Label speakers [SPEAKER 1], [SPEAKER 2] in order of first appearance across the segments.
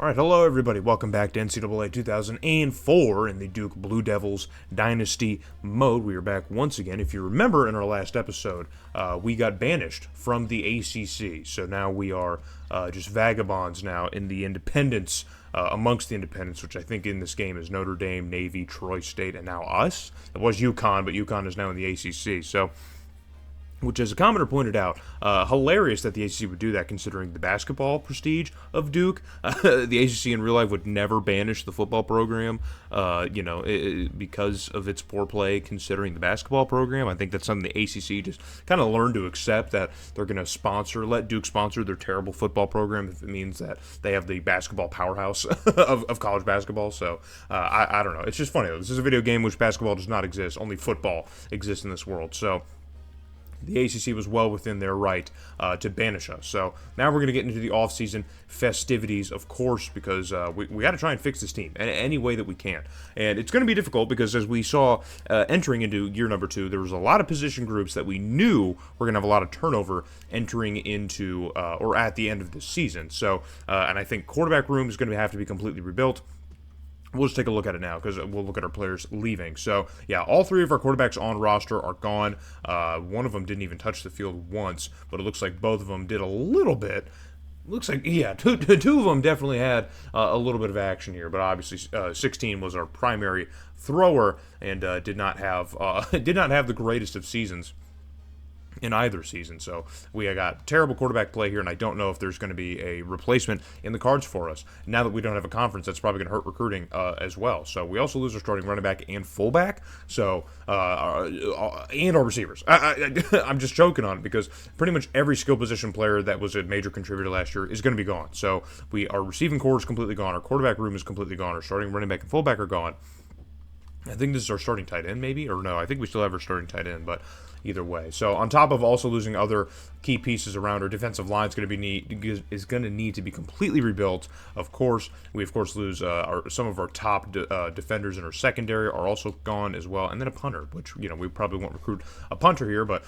[SPEAKER 1] All right, hello everybody. Welcome back to NCAA 2004 in the Duke Blue Devils Dynasty mode. We are back once again. If you remember in our last episode, we got banished from the ACC. So now we are just vagabonds now in the independents, amongst the independents, which I think in this game is Notre Dame, Navy, Troy State, and now us. It was UConn, but UConn is now in the ACC. So, which, as a commenter pointed out, hilarious that the ACC would do that considering the basketball prestige of Duke. The ACC in real life would never banish the football program, because of its poor play considering the basketball program. I think that's something the ACC just kind of learned to accept, that they're going to let Duke sponsor their terrible football program if it means that they have the basketball powerhouse of college basketball. So, I don't know. It's just funny, though. This is a video game in which basketball does not exist. Only football exists in this world. So, the ACC was well within their right to banish us. So now we're going to get into the offseason festivities, of course, because we got to try and fix this team in any way that we can. And it's going to be difficult because, as we saw entering into year number 2, there was a lot of position groups that we knew were going to have a lot of turnover entering into or at the end of the season. So, and I think quarterback room is going to have to be completely rebuilt. We'll just take a look at it now because we'll look at our players leaving. So, yeah, all 3 of our quarterbacks on roster are gone. One of them didn't even touch the field once, but it looks like both of them did a little bit. Looks like, yeah, two of them definitely had a little bit of action here, but obviously 16 was our primary thrower and did not have the greatest of seasons in either season. So we got terrible quarterback play here, and I don't know if there's going to be a replacement in the cards for us. Now that we don't have a conference, that's probably going to hurt recruiting as well. So we also lose our starting running back and fullback, so and our receivers. I'm just joking on it because pretty much every skill position player that was a major contributor last year is going to be gone. So our receiving core is completely gone, our quarterback room is completely gone, our starting running back and fullback are gone. I think this is our starting tight end, maybe, or no, I think we still have our starting tight end, but either way. So on top of also losing other key pieces around, our defensive line is going to need to be completely rebuilt. Of course, we lose some of our top defenders in our secondary are also gone as well, and then a punter, which we probably won't recruit a punter here, but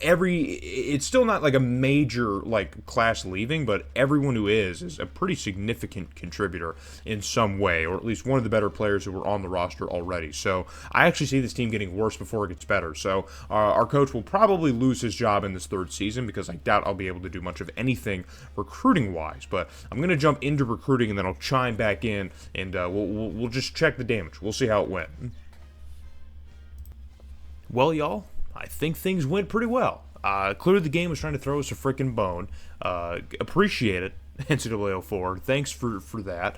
[SPEAKER 1] it's still not like a major class leaving, but everyone who is a pretty significant contributor in some way, or at least one of the better players who were on the roster already. So I actually see this team getting worse before it gets better. So our coach will probably lose his job in this 3rd season because I doubt I'll be able to do much of anything recruiting-wise. But I'm going to jump into recruiting and then I'll chime back in and we'll just check the damage. We'll see how it went. Well, y'all, I think things went pretty well. Clearly the game was trying to throw us a freaking bone. Appreciate it, NCAA04. Thanks for that.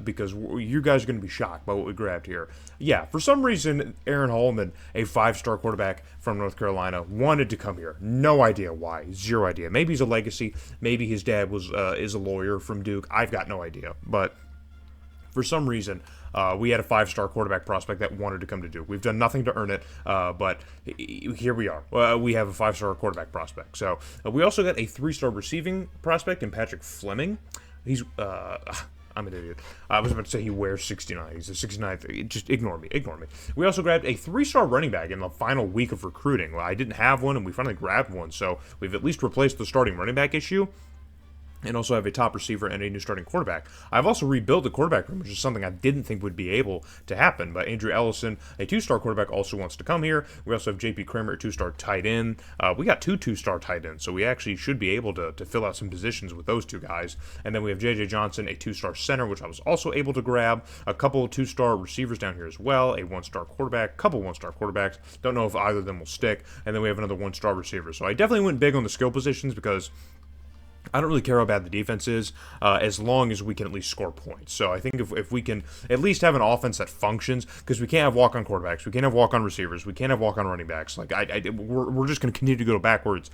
[SPEAKER 1] Because you guys are going to be shocked by what we grabbed here. Yeah, for some reason, Aaron Holman, a 5-star quarterback from North Carolina, wanted to come here. No idea why. Zero idea. Maybe he's a legacy. Maybe his dad is a lawyer from Duke. I've got no idea. But for some reason, we had a 5-star quarterback prospect that wanted to come to Duke. We've done nothing to earn it, but here we are. We have a 5-star quarterback prospect. So we also got a 3-star receiving prospect in Patrick Fleming. He's I'm an idiot. I was about to say he wears 69. He's a 69th. Just ignore me. We also grabbed a 3-star running back in the final week of recruiting. Well, I didn't have one, and we finally grabbed one, so we've at least replaced the starting running back issue. And also have a top receiver and a new starting quarterback. I've also rebuilt the quarterback room, which is something I didn't think would be able to happen. But Andrew Ellison, a 2-star quarterback, also wants to come here. We also have J.P. Kramer, a 2-star tight end. We got 2 2-star tight ends, so we actually should be able to fill out some positions with those 2 guys. And then we have J.J. Johnson, a 2-star center, which I was also able to grab. A couple of 2-star receivers down here as well. A 1-star quarterback, couple 1-star quarterbacks. Don't know if either of them will stick. And then we have another 1-star receiver. So I definitely went big on the skill positions because I don't really care how bad the defense is, as long as we can at least score points. So I think if we can at least have an offense that functions, because we can't have walk-on quarterbacks, we can't have walk-on receivers, we can't have walk-on running backs. We're just going to continue to go backwards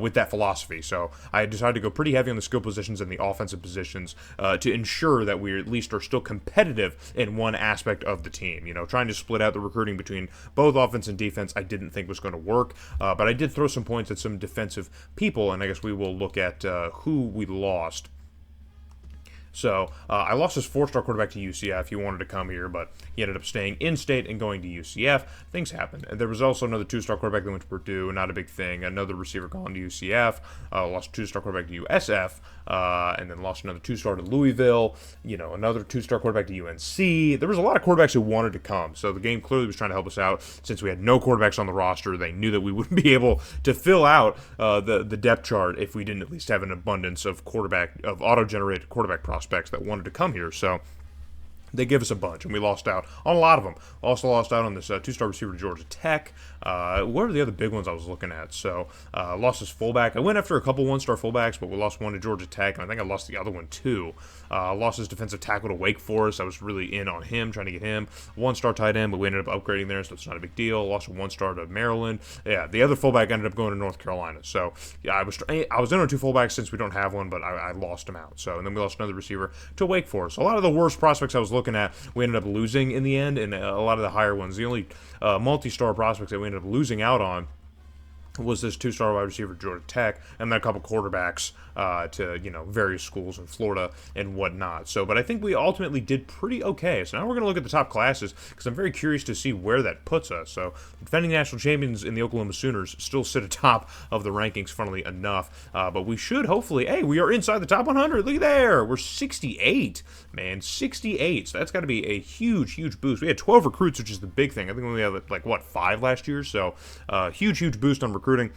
[SPEAKER 1] with that philosophy. So I decided to go pretty heavy on the skill positions and the offensive positions to ensure that we at least are still competitive in one aspect of the team. Trying to split out the recruiting between both offense and defense, I didn't think was going to work. But I did throw some points at some defensive people, and I guess we will look at who we lost So I lost his 4-star quarterback to UCF. He wanted to come here, but he ended up staying in state and going to UCF. Things happen. And there was also another 2-star quarterback that went to Purdue. Not a big thing. Another receiver gone to UCF. Lost a 2-star quarterback to USF. And then lost another 2-star to Louisville. Another 2-star quarterback to UNC. There was a lot of quarterbacks who wanted to come. So the game clearly was trying to help us out. Since we had no quarterbacks on the roster, they knew that we wouldn't be able to fill out the depth chart if we didn't at least have an abundance of auto-generated quarterback prospects that wanted to come here. So they give us a bunch, and we lost out on a lot of them. Also lost out on this 2-star receiver to Georgia Tech. What are the other big ones I was looking at? So lost his fullback. I went after a couple 1-star fullbacks, but we lost one to Georgia Tech, and I think I lost the other one too. Lost his defensive tackle to Wake Forest. I was really in on him, trying to get him. 1-star tight end, but we ended up upgrading there, so it's not a big deal. Lost a 1-star to Maryland. Yeah, the other fullback ended up going to North Carolina. So yeah, I was in on 2 fullbacks since we don't have one, but I lost him out. So and then we lost another receiver to Wake Forest. A lot of the worst prospects I was looking at, we ended up losing in the end, and a lot of the higher ones. The only multi-star prospects that we ended up losing out on was this 2-star wide receiver Georgia Tech, and then a couple quarterbacks to various schools in Florida and whatnot. So, but I think we ultimately did pretty okay. So now we're going to look at the top classes because I'm very curious to see where that puts us. So, defending national champions in the Oklahoma Sooners still sit atop of the rankings, funnily enough. But we should hopefully, hey, we are inside the top 100. Look at there, we're 68, man, 68. So that's got to be a huge boost. We had 12 recruits, which is the big thing. I think we had 5 last year. So, huge boost on recruiting.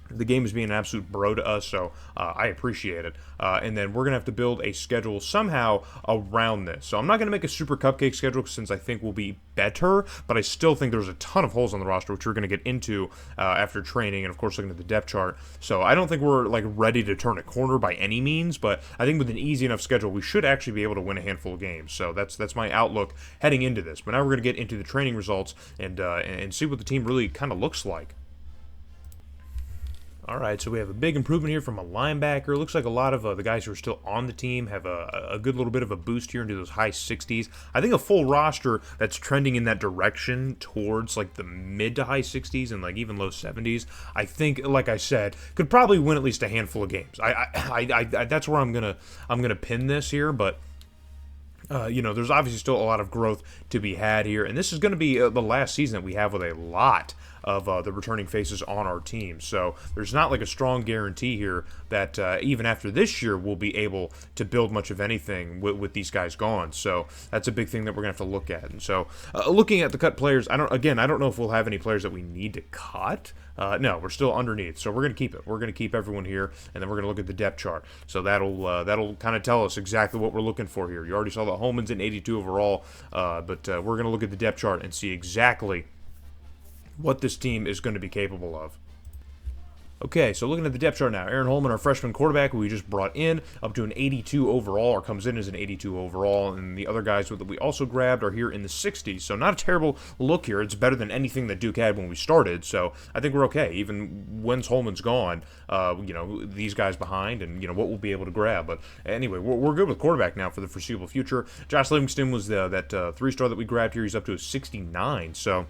[SPEAKER 1] The game is being an absolute bro to us, so I appreciate it. And then we're going to have to build a schedule somehow around this. So I'm not going to make a super cupcake schedule since I think we'll be better, but I still think there's a ton of holes on the roster, which we're going to get into after training and, of course, looking at the depth chart. So I don't think we're ready to turn a corner by any means, but I think with an easy enough schedule, we should actually be able to win a handful of games. So that's my outlook heading into this. But now we're going to get into the training results and see what the team really kind of looks like. All right, so we have a big improvement here from a linebacker. It looks like a lot of the guys who are still on the team have a good little bit of a boost here into those high 60s. I think a full roster that's trending in that direction towards the mid to high 60s and even low 70s, I think, like I said, could probably win at least a handful of games. I that's where I'm gonna pin this here, but. There's obviously still a lot of growth to be had here, and this is going to be the last season that we have with a lot of the returning faces on our team. So there's not a strong guarantee here that even after this year we'll be able to build much of anything with these guys gone. So that's a big thing that we're going to have to look at. And so looking at the cut players, I don't know if we'll have any players that we need to cut. No, we're still underneath, so we're going to keep it. We're going to keep everyone here, and then we're going to look at the depth chart. So that'll kind of tell us exactly what we're looking for here. You already saw that Holman's in 82 overall, but we're going to look at the depth chart and see exactly what this team is going to be capable of. Okay, so looking at the depth chart now, Aaron Holman, our freshman quarterback, who we just brought in, up to an 82 overall, or comes in as an 82 overall, and the other guys that we also grabbed are here in the 60s, so not a terrible look here. It's better than anything that Duke had when we started, so I think we're okay. Even once Holman's gone, these guys behind, and, what we'll be able to grab. But anyway, we're good with quarterback now for the foreseeable future. Josh Livingston was that 3-star that we grabbed here. He's up to a 69, so...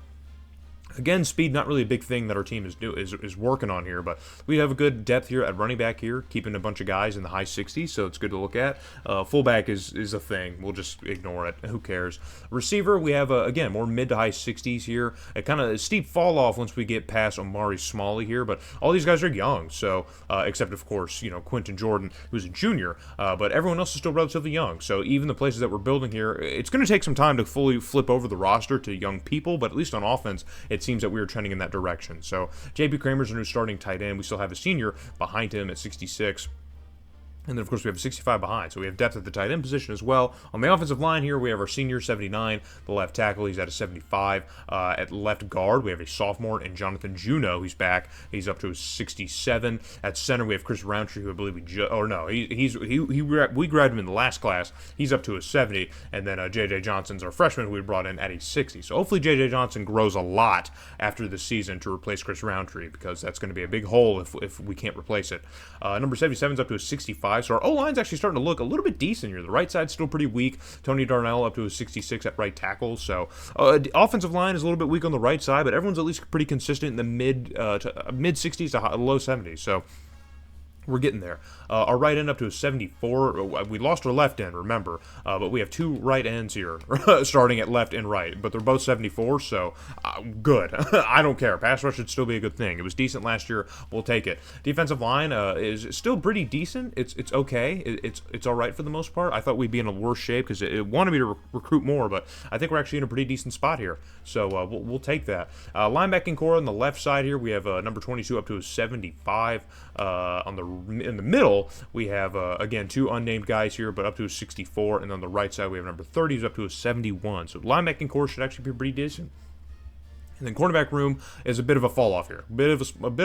[SPEAKER 1] Again, speed, not really a big thing that our team is working on here, but we have a good depth here at running back here, keeping a bunch of guys in the high 60s, so it's good to look at. Fullback is a thing. We'll just ignore it. Who cares? Receiver, we have, again, more mid to high 60s here. A kind of steep fall off once we get past Omari Smalley here, but all these guys are young, so except, of course, Quentin Jordan, who's a junior, but everyone else is still relatively young, so even the places that we're building here, it's going to take some time to fully flip over the roster to young people, but at least on offense, it seems that we are trending in that direction. So J.P. Kramer's our new starting tight end. We still have a senior behind him at 66. And then, of course, we have a 65 behind, so we have depth at the tight end position as well. On the offensive line here, we have our senior, 79, the left tackle. He's at a 75. At left guard, we have a sophomore, and Jonathan Juneau. He's back. He's up to a 67. At center, we have Chris Roundtree, who I believe we grabbed him in the last class. He's up to a 70. And then J.J. Johnson's our freshman, who we brought in at a 60. So hopefully J.J. Johnson grows a lot after the season to replace Chris Roundtree, because that's going to be a big hole if we can't replace it. Number 77 is up to a 65. So our O-line's actually starting to look a little bit decent here. The right side's still pretty weak. Tony Darnell up to a 66 at right tackle. So the offensive line is a little bit weak on the right side, but everyone's at least pretty consistent in the mid 60s to low 70s. So We're getting there. Our right end up to a 74. We lost our left end, remember, but we have two right ends here, starting at left and right, but they're both 74, so good. I don't care. Pass rush should still be a good thing. It was decent last year. We'll take it. Defensive line is still pretty decent. It's okay. It's all right for the most part. I thought we'd be in a worse shape because it wanted me to recruit more, but I think we're actually in a pretty decent spot here, so we'll take that. Linebacking core on the left side here, we have number 22 up to a 75. In the middle, we have, again, two unnamed guys here, but up to a 64. And on the right side, we have number 30, who's up to a 71. So linebacking core should actually be pretty decent. And then cornerback room is a bit of a fall-off here. A bit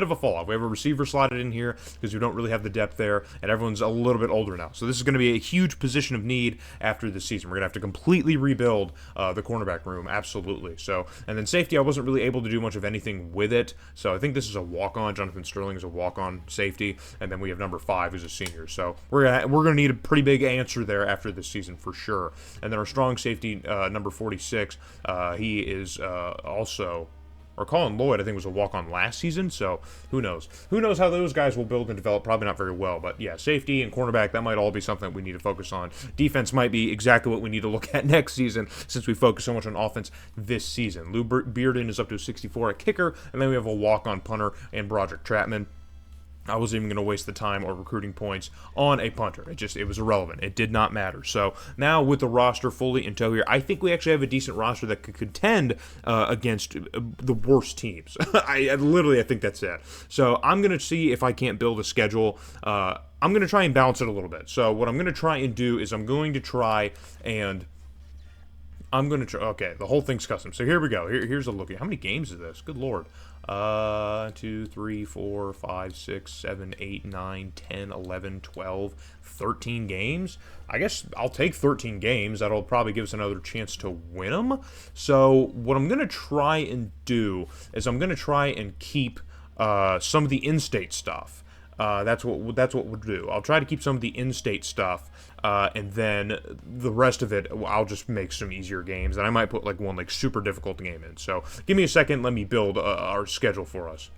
[SPEAKER 1] of a fall-off. We have a receiver slotted in here because we don't really have the depth there, and everyone's a little bit older now. So this is going to be a huge position of need after this season. We're going to have to completely rebuild the cornerback room, absolutely. So, and then safety, I wasn't really able to do much of anything with it. So I think this is a walk-on. Jonathan Sterling is a walk-on safety, and then we have number 5, who's a senior. So we're gonna need a pretty big answer there after this season for sure. And then our strong safety, number 46, he is also. Or Colin Lloyd, I think, was a walk-on last season, so who knows? Who knows how those guys will build and develop? Probably not very well, but yeah, safety and cornerback, that might all be something that we need to focus on. Defense might be exactly what we need to look at next season since we focus so much on offense this season. Lou Bearden is up to 64 at kicker, and then we have a walk-on punter and Broderick Trapman. I wasn't even going to waste the time or recruiting points on a punter. It was irrelevant. It did not matter. So now with the roster fully in tow here, I think we actually have a decent roster that could contend against the worst teams. I think that's it. So I'm going to see if I can't build a schedule. I'm going to try and balance it a little bit. So what I'm going to try and do is okay, the whole thing's custom. So here we go. Here's a look at how many games is this? Good Lord. 2, 3, 4, 5, 6, 7, 8, 9, 10, 11, 12, 13 games. I guess I'll take 13 games. That'll probably give us another chance to win them. So what I'm going to try and do is I'm going to try and keep some of the in-state stuff. That's what we'll do. I'll try to keep some of the in-state stuff, and then the rest of it, I'll just make some easier games, and I might put one super difficult game in. So give me a second. Let me build our schedule for us.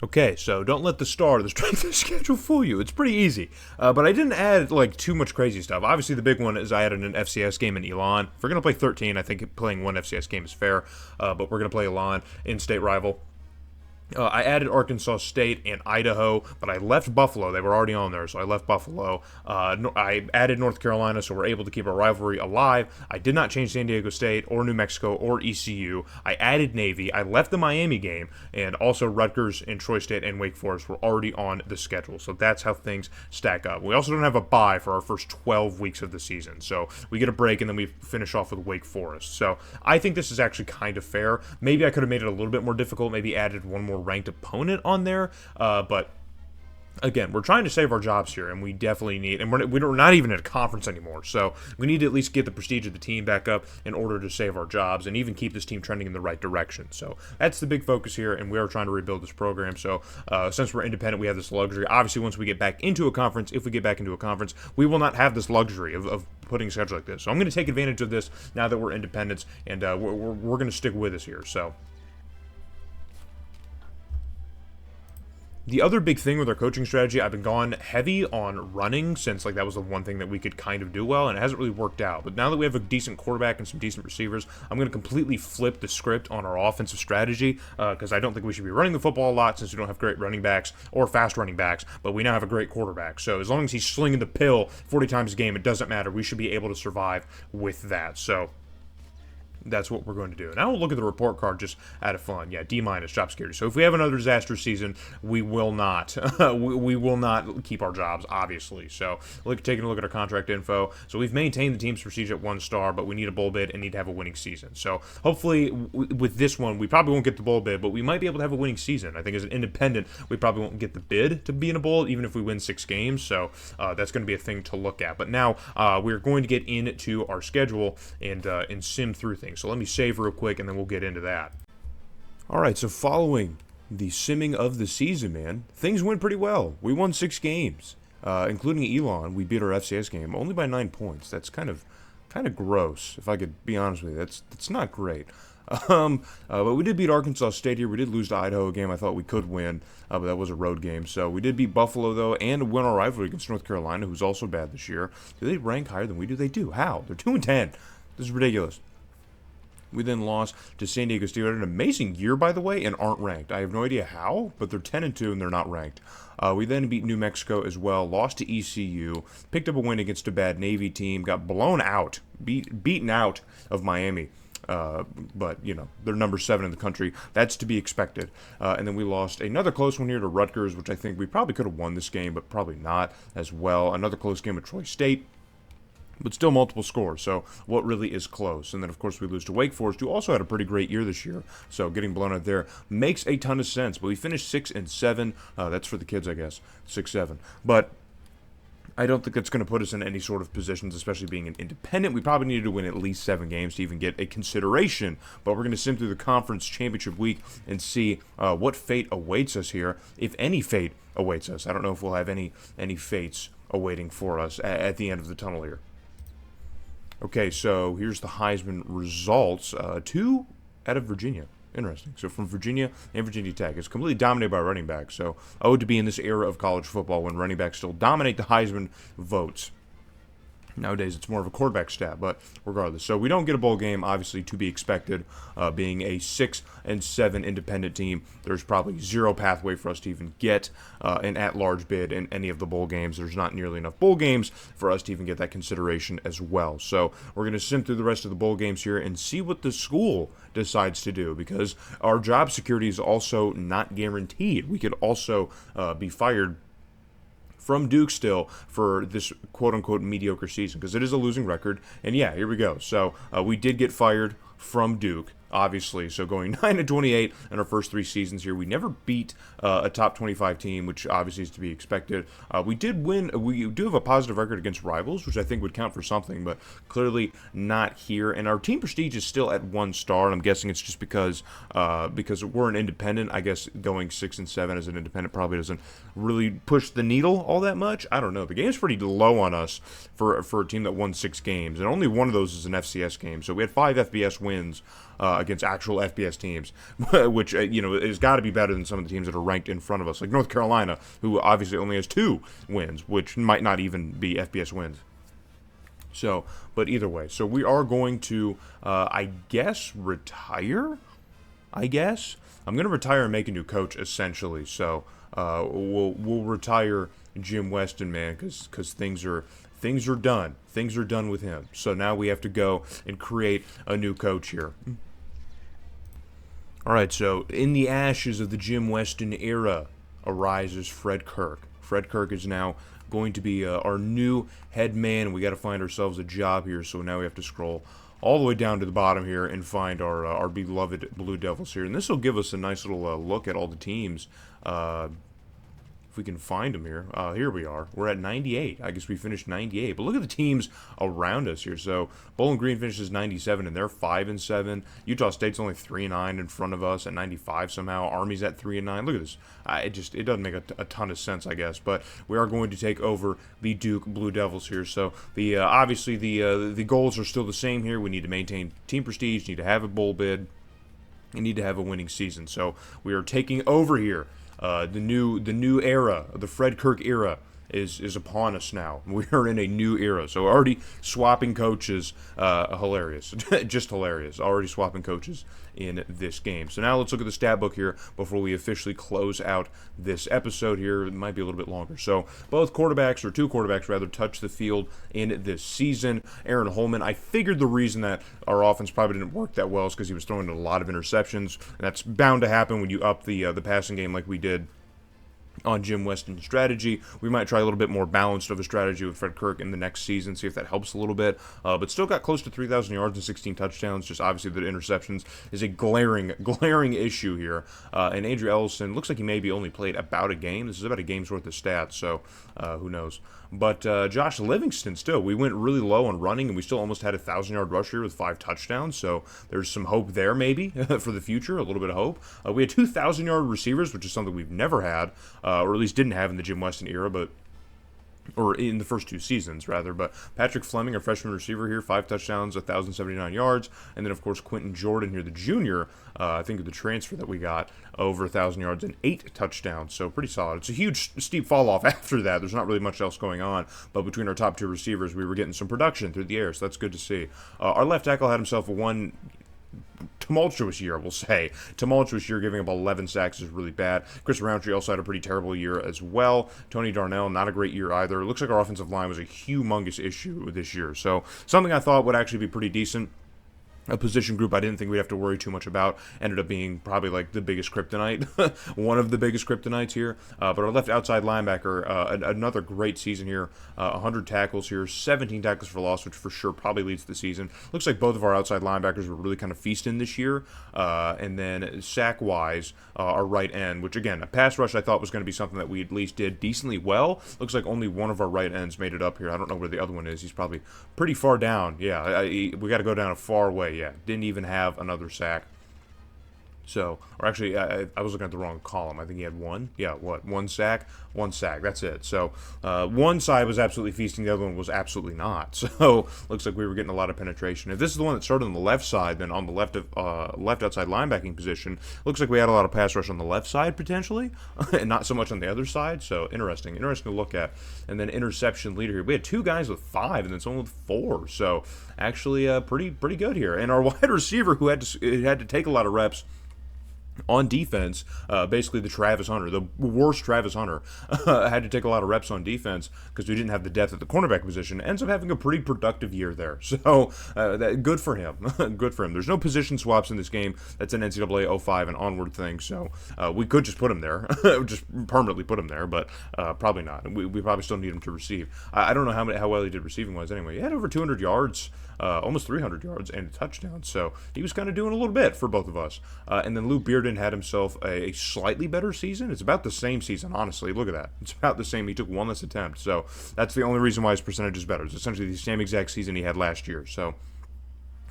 [SPEAKER 1] Okay, so don't let the strength of the schedule fool you. It's pretty easy. But I didn't add too much crazy stuff. Obviously, the big one is I added an FCS game in Elon. If we're going to play 13, I think playing one FCS game is fair. But we're going to play Elon, in-state rival. I added Arkansas State and Idaho, but I left Buffalo. They were already on there, so I left Buffalo. I added North Carolina, so we're able to keep our rivalry alive. I did not change San Diego State or New Mexico or ECU. I added Navy. I left the Miami game, and also Rutgers and Troy State and Wake Forest were already on the schedule, so that's how things stack up. We also don't have a bye for our first 12 weeks of the season, so we get a break, and then we finish off with Wake Forest. So I think this is actually kind of fair. Maybe I could have made it a little bit more difficult, maybe added one more ranked opponent on there, but again, we're trying to save our jobs here, and we definitely need, and we're not even at a conference anymore, so we need to at least get the prestige of the team back up in order to save our jobs and even keep this team trending in the right direction. So that's the big focus here, and we are trying to rebuild this program. So since we're independent, we have this luxury. Obviously, once we get back into a conference, if we get back into a conference, we will not have this luxury of putting a schedule like this. So I'm going to take advantage of this now that we're independents, and we're going to stick with us here. So the other big thing with our coaching strategy, I've been gone heavy on running since that was the one thing that we could kind of do well, and it hasn't really worked out. But now that we have a decent quarterback and some decent receivers, I'm going to completely flip the script on our offensive strategy because I don't think we should be running the football a lot since we don't have great running backs or fast running backs, but we now have a great quarterback. So as long as he's slinging the pill 40 times a game, it doesn't matter. We should be able to survive with that. So that's what we're going to do. Now we'll look at the report card just out of fun. Yeah, D- job security. So if we have another disastrous season, we will not we will not keep our jobs, obviously. So taking a look at our contract info. So we've maintained the team's prestige at 1 star, but we need a bowl bid and need to have a winning season. So hopefully with this one, we probably won't get the bowl bid, but we might be able to have a winning season. I think as an independent, we probably won't get the bid to be in a bowl, even if we win 6 games. So that's going to be a thing to look at. But now we're going to get into our schedule and sim through things. So let me save real quick, and then we'll get into that. All right, so following the simming of the season, man, things went pretty well. We won 6 games, including Elon. We beat our FCS game only by 9 points. That's kind of gross, if I could be honest with you. That's not great. But we did beat Arkansas State here. We did lose to Idaho, a game I thought we could win, but that was a road game. So we did beat Buffalo, though, and win our rivalry against North Carolina, who's also bad this year. Do they rank higher than we do? They do. How? They're 2-10. This is ridiculous. We then lost to San Diego State. They had an amazing year, by the way, and aren't ranked. I have no idea how, but they're 10-2 and they're not ranked. We then beat New Mexico as well, lost to ECU, picked up a win against a bad Navy team, got blown out, beaten out of Miami. But, they're number 7 in the country. That's to be expected. And then we lost another close one here to Rutgers, which I think we probably could have won this game, but probably not as well. Another close game with Troy State. But still multiple scores, so what really is close? And then, of course, we lose to Wake Forest, who also had a pretty great year this year. So getting blown out there makes a ton of sense. But we finished 6-7. That's for the kids, I guess, 6-7. But I don't think that's going to put us in any sort of positions, especially being an independent. We probably needed to win at least 7 games to even get a consideration. But we're going to sim through the conference championship week and see what fate awaits us here, if any fate awaits us. I don't know if we'll have any fates awaiting for us at the end of the tunnel here. Okay, so here's the Heisman results. 2 out of Virginia. Interesting. So from Virginia and Virginia Tech. It's completely dominated by running backs. So owed to be in this era of college football when running backs still dominate the Heisman votes. Nowadays, it's more of a quarterback stat, but regardless. So we don't get a bowl game, obviously, to be expected. Being a 6-7 independent team, there's probably zero pathway for us to even get an at-large bid in any of the bowl games. There's not nearly enough bowl games for us to even get that consideration as well. So we're going to sim through the rest of the bowl games here and see what the school decides to do, because our job security is also not guaranteed. We could also be fired from Duke still for this quote-unquote mediocre season, because it is a losing record. And yeah, here we go. So we did get fired from Duke, obviously. So going 9-28 in our first 3 seasons here. We never beat a top 25 team, which obviously is to be expected. We did win. We do have a positive record against rivals, which I think would count for something, but clearly not here. And our team prestige is still at 1 star. And I'm guessing it's just because we're an independent. I guess going 6-7 as an independent probably doesn't really push the needle all that much. I don't know. The game's pretty low on us for a team that won 6 games, and only one of those is an FCS game. So we had 5 FBS wins against actual FBS teams, which has got to be better than some of the teams that are ranked in front of us, like North Carolina, who obviously only has 2 wins, which might not even be FBS wins. So, but either way, so we are going to, I guess, retire. I'm going to retire and make a new coach, essentially. So we'll retire Jim Westin, man, because things are done. Things are done with him. So now we have to go and create a new coach here. All right, so in the ashes of the Jim Westin era arises Fred Kirk. Fred Kirk is now going to be our new head man. We got to find ourselves a job here, so now we have to scroll all the way down to the bottom here and find our beloved Blue Devils here. And this will give us a nice little look at all the teams. If we can find them here. Here we are. We're at 98. I guess we finished 98. But look at the teams around us here. So Bowling Green finishes 97, and they're 5-7. Utah State's only 3-9 in front of us at 95 somehow. Army's at 3-9. Look at this. It doesn't make a ton of sense, I guess. But we are going to take over the Duke Blue Devils here. So obviously the goals are still the same here. We need to maintain team prestige. Need to have a bowl bid. And need to have a winning season. So we are taking over here. The new era, the Fred Kirk era, is upon us now. We are in a new era. So already swapping coaches, hilarious. Just hilarious. Already swapping coaches in this game. So now let's look at the stat book here before we officially close out this episode here. It might be a little bit longer. So both quarterbacks, or 2 quarterbacks rather, touched the field in this season. Aaron Holman, I figured the reason that our offense probably didn't work that well is because he was throwing a lot of interceptions. And that's bound to happen when you up the passing game like we did on Jim Weston's strategy. We might try a little bit more balanced of a strategy with Fred Kirk in the next season, see if that helps a little bit. But still got close to 3,000 yards and 16 touchdowns. Just obviously the interceptions is a glaring issue here. And Andrew Ellison looks like he maybe only played about a game. This is about a game's worth of stats, so who knows. But Josh Livingston still, we went really low on running, and we still almost had a 1,000-yard rusher with 5 touchdowns, so there's some hope there maybe for the future, a little bit of hope. We had 2,000-yard receivers, which is something we've never had, or at least didn't have in the Jim Weston era, but or in the first 2 seasons, rather. But Patrick Fleming, a freshman receiver here, 5 touchdowns, 1,079 yards. And then, of course, Quentin Jordan here, the junior, I think of the transfer that we got, over 1,000 yards and 8 touchdowns. So pretty solid. It's a huge, steep fall off after that. There's not really much else going on. But between our top 2 receivers, we were getting some production through the air. So that's good to see. Our left tackle had himself one tumultuous year, we'll say. Tumultuous year, giving up 11 sacks is really bad. Chris Roundtree also had a pretty terrible year as well. Tony Darnell, not a great year either. It looks like our offensive line was a humongous issue this year. So something I thought would actually be pretty decent. A position group I didn't think we'd have to worry too much about ended up being probably like the biggest kryptonite, one of the biggest kryptonites here. But our left outside linebacker, another great season here, 100 tackles here, 17 tackles for loss, which for sure probably leads the season. Looks like both of our outside linebackers were really kind of feasting this year. And then sack-wise, our right end, which again, a pass rush I thought was going to be something that we at least did decently well. Looks like only one of our right ends made it up here. I don't know where the other one is. He's probably pretty far down. Yeah, we got to go down a far way. Yeah, didn't even have another sack. So, or actually, I was looking at the wrong column. I think he had one. Yeah, what? One sack? One sack. That's it. So, one side was absolutely feasting. The other one was absolutely not. So, looks like we were getting a lot of penetration. If this is the one that started on the left side, then on the left outside linebacking position, looks like we had a lot of pass rush on the left side, potentially, and not so much on the other side. So, interesting to look at. And then interception leader here. We had 2 guys with 5, and then someone with 4. So, actually, pretty good here. And our wide receiver, who had to take a lot of reps on defense, basically the Travis Hunter, the worst Travis Hunter, had to take a lot of reps on defense because we didn't have the depth at the cornerback position. Ends up having a pretty productive year there. So, good for him. Good for him. There's no position swaps in this game. That's an NCAA05 and onward thing. So, we could just put him there, just permanently put him there, but probably not. We probably still need him to receive. I don't know how well he did receiving-wise anyway. He had over 200 yards. Almost 300 yards and a touchdown, so he was kind of doing a little bit for both of us. And then Lou Bearden had himself a slightly better season. It's about the same season, honestly. Look at that. It's about the same. He took one less attempt, so that's the only reason why his percentage is better. It's essentially the same exact season he had last year, so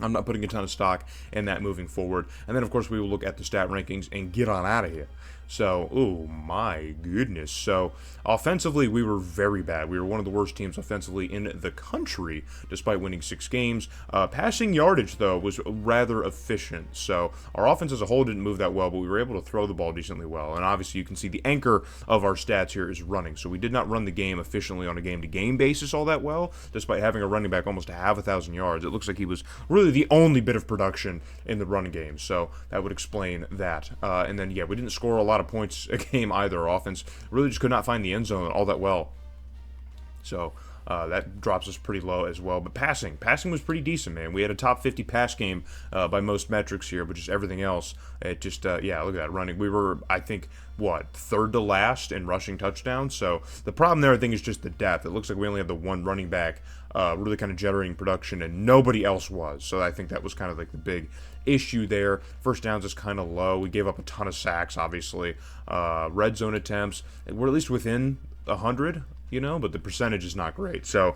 [SPEAKER 1] I'm not putting a ton of stock in that moving forward. And then, of course, we will look at the stat rankings and get on out of here. So, oh my goodness. So, offensively, we were very bad. We were one of the worst teams offensively in the country, despite winning 6 games. Passing yardage, though, was rather efficient. So, our offense as a whole didn't move that well, but we were able to throw the ball decently well. And obviously, you can see the anchor of our stats here is running. So, we did not run the game efficiently on a game-to-game basis all that well, despite having a running back almost to have 1,000 yards. It looks like he was really the only bit of production in the run game. So, that would explain that. And then, yeah, we didn't score a lot of points a game either. Our offense really just could not find the end zone all that well. So that drops us pretty low as well. But passing was pretty decent, man. We had a top 50 pass game by most metrics here, but just everything else, it just, yeah, look at that running. We were, I think, third to last in rushing touchdowns. So the problem there, I think, is just the depth. It looks like we only have the one running back really kind of generating production, and nobody else was. So I think that was kind of like the big issue there. First downs is kind of low. We gave up a ton of sacks, obviously. Red zone attempts, we're at least within 100, but the percentage is not great. So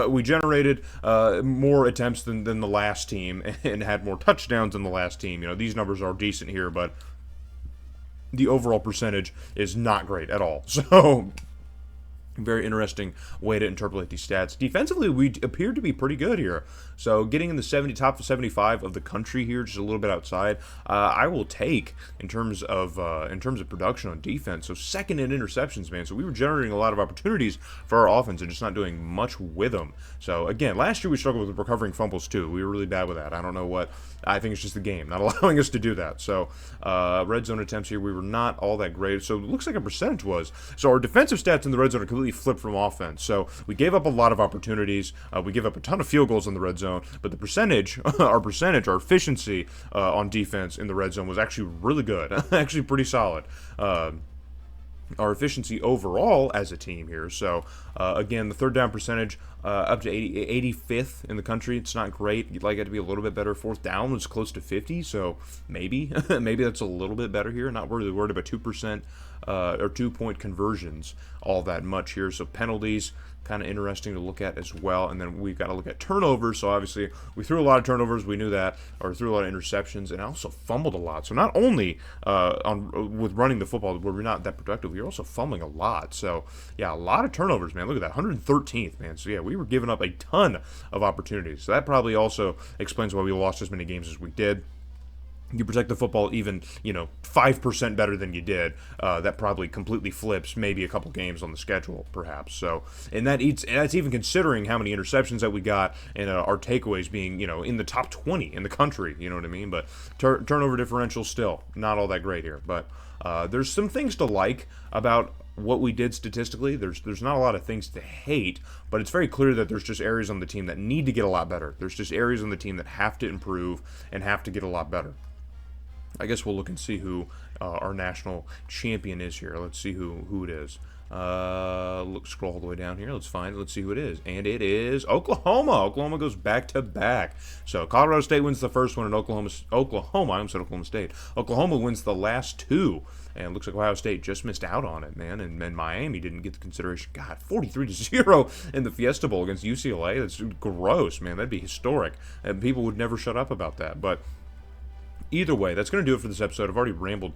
[SPEAKER 1] we generated more attempts than the last team and had more touchdowns than the last team. These numbers are decent here, but the overall percentage is not great at all. So very interesting way to interpolate these stats. Defensively, we appear to be pretty good here. So getting in the top 75 of the country here, just a little bit outside, I will take in terms of production on defense. So second in interceptions, man. So we were generating a lot of opportunities for our offense and just not doing much with them. So again, last year we struggled with recovering fumbles too. We were really bad with that. I don't know what. I think it's just the game not allowing us to do that. So red zone attempts here, we were not all that great. So it looks like a percentage was. So our defensive stats in the red zone are completely flipped from offense. So we gave up a lot of opportunities. We gave up a ton of field goals in the red zone, but the percentage, our efficiency on defense in the red zone was actually really good. Actually pretty solid. Our efficiency overall as a team here. So, again, the third down percentage up to 85th in the country. It's not great. You'd like it to be a little bit better. Fourth down was close to 50, so maybe that's a little bit better here. Not really worried about 2% or 2-point conversions all that much here. So penalties, kind of interesting to look at as well. And then we've got to look at turnovers. So obviously we threw a lot of turnovers, we knew that, or threw a lot of interceptions, and also fumbled a lot. So not only with running the football where we're not that productive, we were also fumbling a lot. So yeah, a lot of turnovers, man. Look at that, 113th, man. So yeah, we were giving up a ton of opportunities. So that probably also explains why we lost as many games as we did. You protect the football even, 5% better than you did. That probably completely flips maybe a couple games on the schedule, perhaps. So, and that's even considering how many interceptions that we got and our takeaways being, in the top 20 in the country. You know what I mean? But turnover differential still not all that great here. But there's some things to like about what we did statistically. There's not a lot of things to hate, but it's very clear that there's just areas on the team that need to get a lot better. There's just areas on the team that have to improve and have to get a lot better. I guess we'll look and see who our national champion is here. Let's see who it is. Scroll all the way down here. Let's see who it is. And it is Oklahoma. Oklahoma goes back to back. So Colorado State wins the first one, and Oklahoma, I said Oklahoma State. Oklahoma wins the last two. And it looks like Ohio State just missed out on it, man. And Miami didn't get the consideration. God, 43-0 in the Fiesta Bowl against UCLA. That's gross, man. That'd be historic. And people would never shut up about that. But either way, that's going to do it for this episode. I've already rambled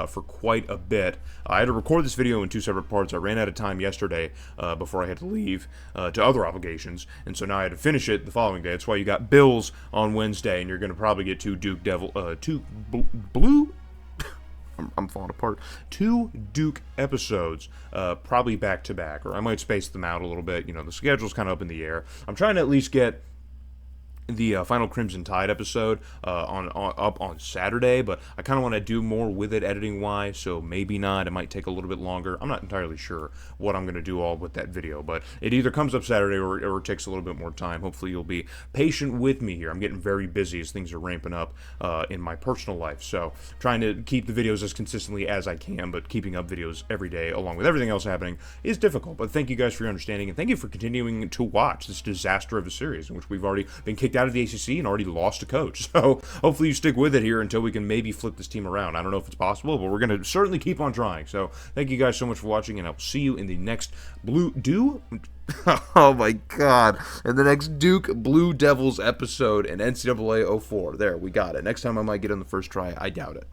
[SPEAKER 1] for quite a bit. I had to record this video in two separate parts. I ran out of time yesterday before I had to leave to other obligations, and so now I had to finish it the following day. That's why you got Bills on Wednesday, and you're going to probably get two blue. I'm falling apart. 2 Duke episodes, probably back to back, or I might space them out a little bit. The schedule's kind of up in the air. I'm trying to at least get the final Crimson Tide episode up on Saturday, but I kind of want to do more with it editing wise, so maybe not. It might take a little bit longer. I'm not entirely sure what I'm going to do all with that video, but it either comes up Saturday or it takes a little bit more time. Hopefully you'll be patient with me here. I'm getting very busy as things are ramping up in my personal life, so trying to keep the videos as consistently as I can, but keeping up videos every day along with everything else happening is difficult. But thank you guys for your understanding, and thank you for continuing to watch this disaster of a series in which we've already been kicked out of the ACC and already lost a coach. So hopefully you stick with it here until we can maybe flip this team around. I don't know if it's possible, but we're going to certainly keep on trying. So thank you guys so much for watching, and I'll see you in the next oh my God, in the next Duke Blue Devils episode in NCAA 04. There, we got it. Next time I might get on the first try. I doubt it.